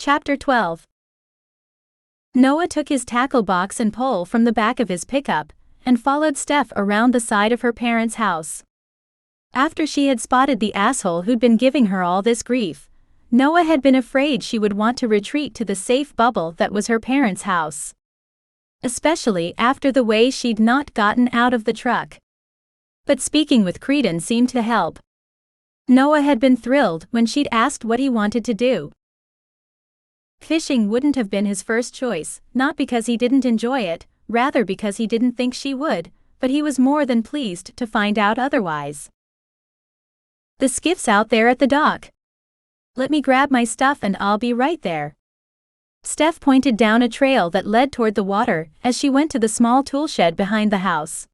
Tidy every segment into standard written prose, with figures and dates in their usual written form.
Chapter 12. Noah took his tackle box and pole from the back of his pickup, and followed Steph around the side of her parents' house. After she had spotted the asshole who'd been giving her all this grief, Noah had been afraid she would want to retreat to the safe bubble that was her parents' house. Especially after the way she'd not gotten out of the truck. But speaking with Creedon seemed to help. Noah had been thrilled when she'd asked what he wanted to do. Fishing wouldn't have been his first choice, not because he didn't enjoy it, rather because he didn't think she would, but he was more than pleased to find out otherwise. The skiff's out there at the dock. Let me grab my stuff and I'll be right there. Steph pointed down a trail that led toward the water as she went to the small tool shed behind the house.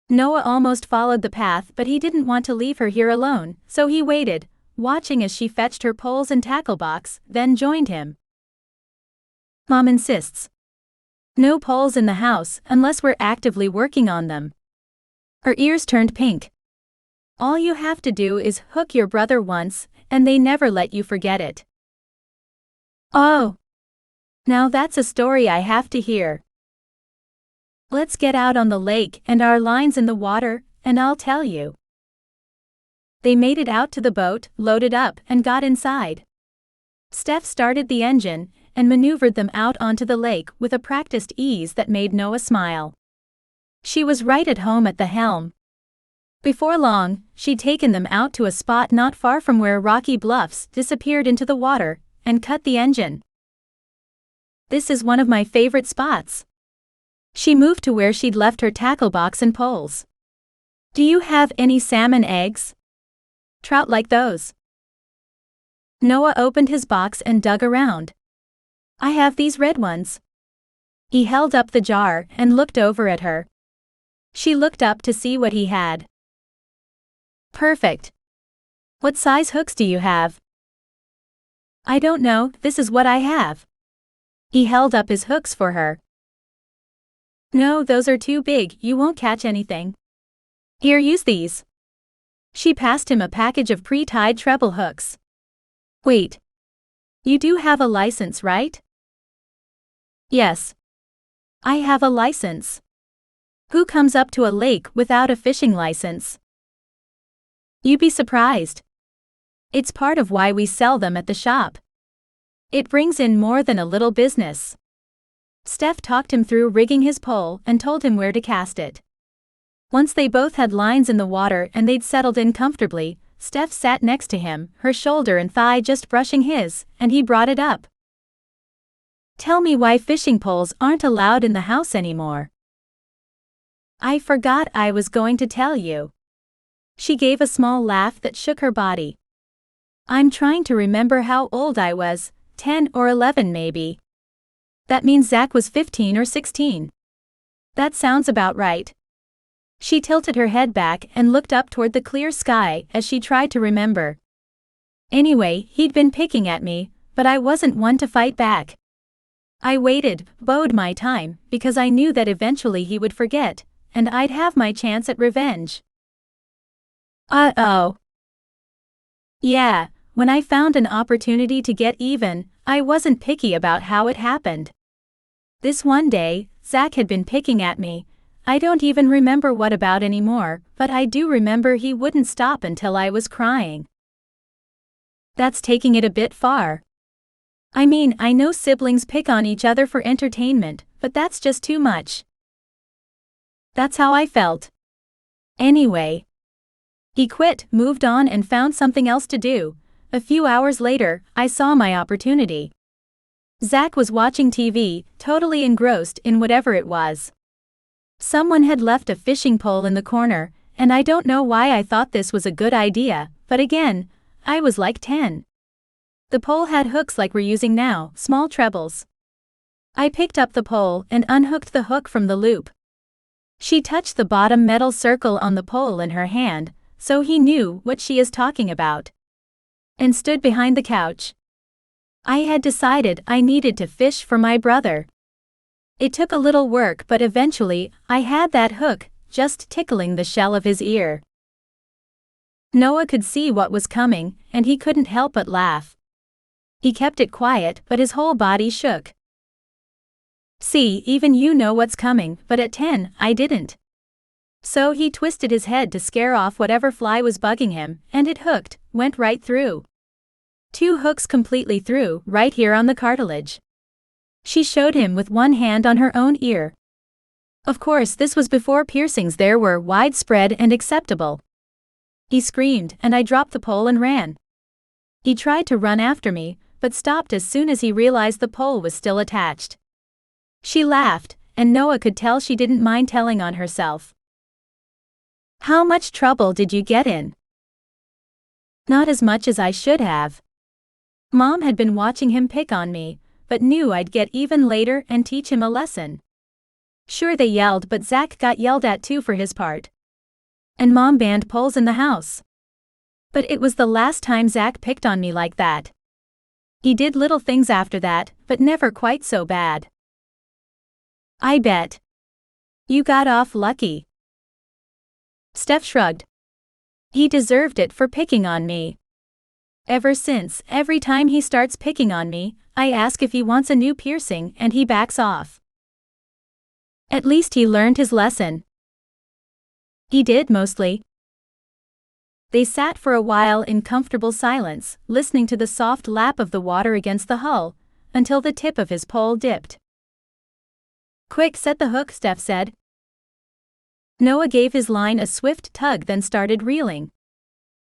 Noah almost followed the path, but he didn't want to leave her here alone, so he waited, watching as she fetched her poles and tackle box, then joined him. Mom insists. No poles in the house unless we're actively working on them. Her ears turned pink. All you have to do is hook your brother once, and they never let you forget it. Oh. Now that's a story I have to hear. Let's get out on the lake and our lines in the water, and I'll tell you. They made it out to the boat, loaded up, and got inside. Steph started the engine and maneuvered them out onto the lake with a practiced ease that made Noah smile. She was right at home at the helm. Before long, she'd taken them out to a spot not far from where rocky bluffs disappeared into the water, and cut the engine. This is one of my favorite spots. She moved to where she'd left her tackle box and poles. Do you have any salmon eggs? Trout like those? Noah opened his box and dug around. I have these red ones. He held up the jar and looked over at her. She looked up to see what he had. Perfect. What size hooks do you have? I don't know, this is what I have. He held up his hooks for her. No, those are too big, you won't catch anything. Here, use these. She passed him a package of pre-tied treble hooks. Wait. You do have a license, right? Yes. I have a license. Who comes up to a lake without a fishing license? You'd be surprised. It's part of why we sell them at the shop. It brings in more than a little business. Steph talked him through rigging his pole and told him where to cast it. Once they both had lines in the water and they'd settled in comfortably, Steph sat next to him, her shoulder and thigh just brushing his, and he brought it up. Tell me why fishing poles aren't allowed in the house anymore. I forgot I was going to tell you. She gave a small laugh that shook her body. I'm trying to remember how old I was, 10 or 11 maybe. That means Zach was 15 or 16. That sounds about right. She tilted her head back and looked up toward the clear sky as she tried to remember. Anyway, he'd been picking at me, but I wasn't one to fight back. I waited, bode my time, because I knew that eventually he would forget, and I'd have my chance at revenge. Uh-oh. Yeah, when I found an opportunity to get even, I wasn't picky about how it happened. This one day, Zach had been picking at me. I don't even remember what about anymore, but I do remember he wouldn't stop until I was crying. That's taking it a bit far. I mean, I know siblings pick on each other for entertainment, but that's just too much. That's how I felt. Anyway. He quit, moved on and found something else to do. A few hours later, I saw my opportunity. Zach was watching TV, totally engrossed in whatever it was. Someone had left a fishing pole in the corner, and I don't know why I thought this was a good idea, but again, I was like 10. The pole had hooks like we're using now, small trebles. I picked up the pole and unhooked the hook from the loop. She touched the bottom metal circle on the pole in her hand, so he knew what she is talking about. And stood behind the couch. I had decided I needed to fish for my brother. It took a little work, but eventually, I had that hook, just tickling the shell of his ear. Noah could see what was coming, and he couldn't help but laugh. He kept it quiet, but his whole body shook. See, even you know what's coming, but at 10, I didn't. So he twisted his head to scare off whatever fly was bugging him, and it hooked, went right through. 2 hooks completely through, right here on the cartilage. She showed him with one hand on her own ear. Of course, this was before piercings there were widespread and acceptable. He screamed, and I dropped the pole and ran. He tried to run after me, but stopped as soon as he realized the pole was still attached. She laughed, and Noah could tell she didn't mind telling on herself. How much trouble did you get in? Not as much as I should have. Mom had been watching him pick on me, but knew I'd get even later and teach him a lesson. Sure, they yelled, but Zach got yelled at too for his part. And Mom banned poles in the house. But it was the last time Zach picked on me like that. He did little things after that, but never quite so bad. I bet. You got off lucky. Steph shrugged. He deserved it for picking on me. Ever since, every time he starts picking on me, I ask if he wants a new piercing and he backs off. At least he learned his lesson. He did, mostly. They sat for a while in comfortable silence, listening to the soft lap of the water against the hull, until the tip of his pole dipped. Quick, set the hook, Steph said. Noah gave his line a swift tug, then started reeling.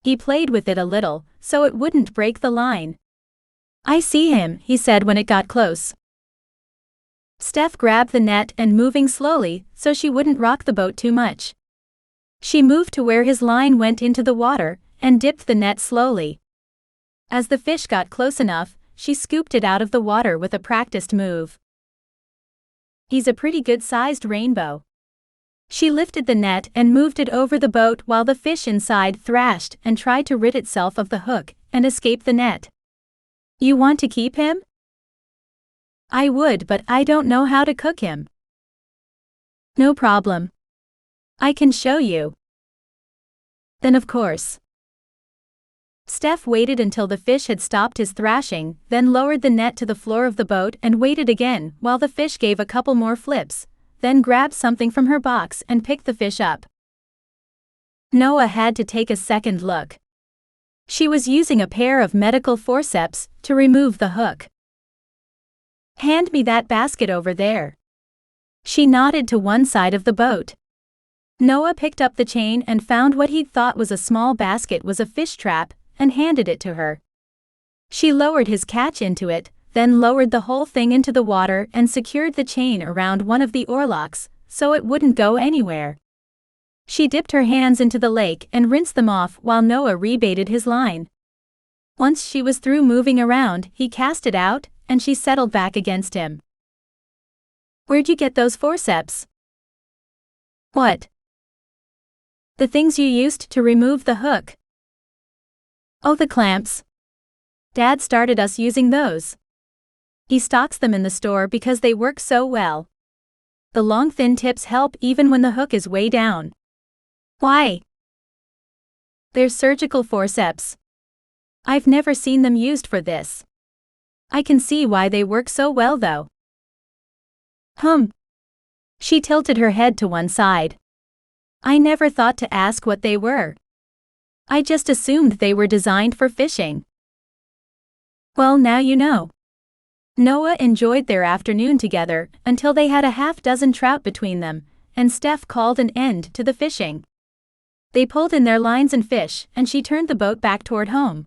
He played with it a little, so it wouldn't break the line. I see him, he said when it got close. Steph grabbed the net and moving slowly, so she wouldn't rock the boat too much. She moved to where his line went into the water, and dipped the net slowly. As the fish got close enough, she scooped it out of the water with a practiced move. He's a pretty good-sized rainbow. She lifted the net and moved it over the boat while the fish inside thrashed and tried to rid itself of the hook and escape the net. You want to keep him? I would, but I don't know how to cook him. No problem. I can show you. Then of course. Steph waited until the fish had stopped his thrashing, then lowered the net to the floor of the boat and waited again while the fish gave a couple more flips, then grabbed something from her box and picked the fish up. Noah had to take a second look. She was using a pair of medical forceps to remove the hook. Hand me that basket over there. She nodded to one side of the boat. Noah picked up the chain and found what he'd thought was a small basket was a fish trap, and handed it to her. She lowered his catch into it, then lowered the whole thing into the water and secured the chain around one of the oarlocks, so it wouldn't go anywhere. She dipped her hands into the lake and rinsed them off while Noah rebaited his line. Once she was through moving around, he cast it out, and she settled back against him. Where'd you get those forceps? What? The things you used to remove the hook. Oh, the clamps. Dad started us using those. He stocks them in the store because they work so well. The long thin tips help even when the hook is way down. Why? They're surgical forceps. I've never seen them used for this. I can see why they work so well though. She tilted her head to one side. I never thought to ask what they were. I just assumed they were designed for fishing. Well, now you know. Noah enjoyed their afternoon together until they had a half-dozen trout between them, and Steph called an end to the fishing. They pulled in their lines and fish, and she turned the boat back toward home.